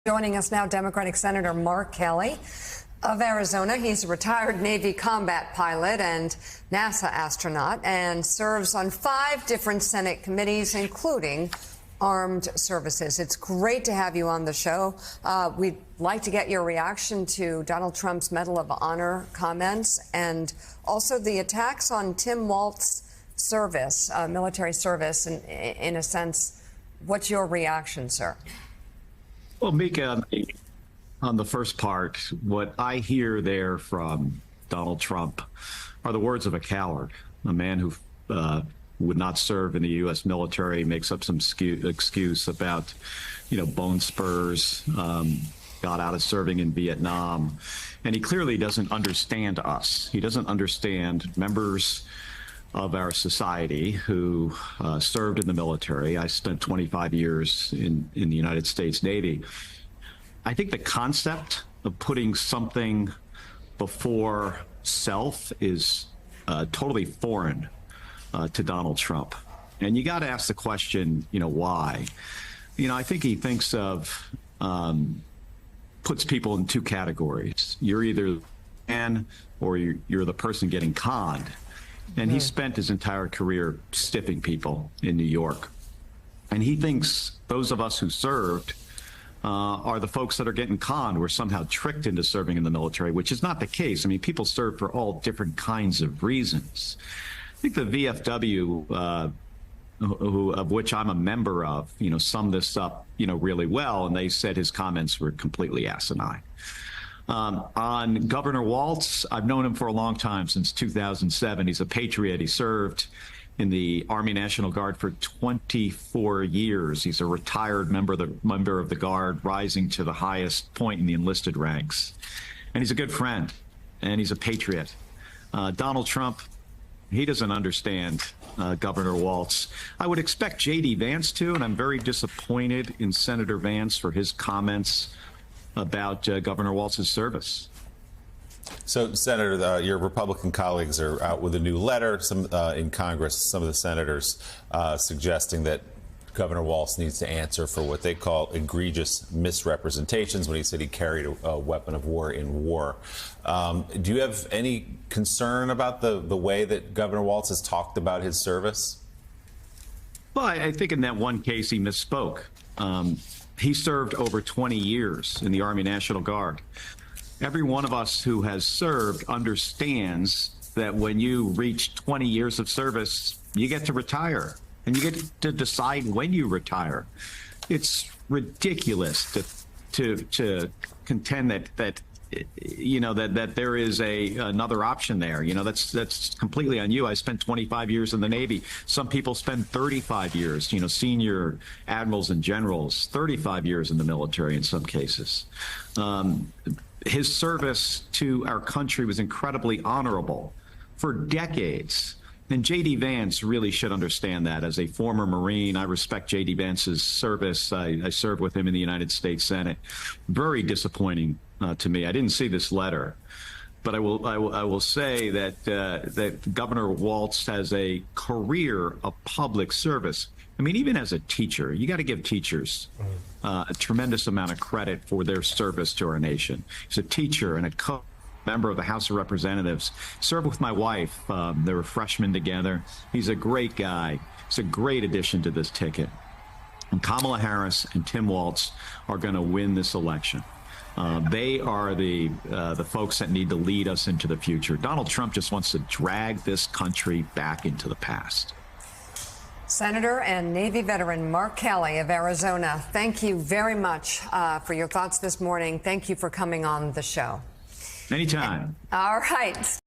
Joining us now, Democratic Senator Mark Kelly of Arizona. He's a retired Navy combat pilot and NASA astronaut and serves on 5 different Senate committees, including Armed Services. It's great to have you on the show. We'd like to get your reaction to Donald Trump's Medal of Honor comments and also the attacks on Tim Walz's service, military service. In a sense, what's your reaction, sir? Well, Mika, on the first part, what I hear there from Donald Trump are the words of a coward, a man who would not serve in the U.S. military, makes up some excuse about, bone spurs, got out of serving in Vietnam. And he clearly doesn't understand us. He doesn't understand members of our society who served in the military. I spent 25 years in the United States Navy. I think the concept of putting something before self is totally foreign to Donald Trump. And you got to ask the question, why? I think he thinks of, puts people in 2 categories. You're either the man or you're the person getting conned. And he spent his entire career stiffing people in New York. And he thinks those of us who served are the folks that are getting conned. We're somehow tricked into serving in the military, which is not the case. I mean, people serve for all different kinds of reasons. I think the VFW, of which I'm a member of, summed this up, really well. And they said his comments were completely asinine. On Governor Walz, I've known him for a long time, since 2007. He's a patriot. He served in the Army National Guard for 24 years. He's a retired member of the Guard, rising to the highest point in the enlisted ranks. And he's a good friend, and he's a patriot. Donald Trump, he doesn't understand Governor Walz. I would expect J.D. Vance to, and I'm very disappointed in Senator Vance for his comments about Governor Walz's service. So, Senator, your Republican colleagues are out with a new letter in Congress, some of the senators suggesting that Governor Walz needs to answer for what they call egregious misrepresentations when he said he carried a weapon of war in war. Do you have any concern about the way that Governor Walz has talked about his service? Well, I think in that one case he misspoke. He served over 20 years in the Army National Guard. Every one of us who has served understands that when you reach 20 years of service, you get to retire, and you get to decide when you retire. It's ridiculous to contend that there is another option there. That's completely on you. I spent 25 years in the Navy. Some people spend 35 years, senior admirals and generals, 35 years in the military in some cases. His service to our country was incredibly honorable for decades. And J.D. Vance really should understand that. As a former Marine, I respect J.D. Vance's service. I served with him in the United States Senate. Very disappointing to me. I didn't see this letter, but I will say that Governor Walz has a career of public service. I mean, even as a teacher, you got to give teachers a tremendous amount of credit for their service to our nation. He's a teacher and a member of the House of Representatives. Served with my wife. They were freshmen together. He's a great guy. He's a great addition to this ticket. And Kamala Harris and Tim Walz are going to win this election. They are the folks that need to lead us into the future. Donald Trump just wants to drag this country back into the past. Senator and Navy veteran Mark Kelly of Arizona, thank you very much for your thoughts this morning. Thank you for coming on the show. Anytime. All right.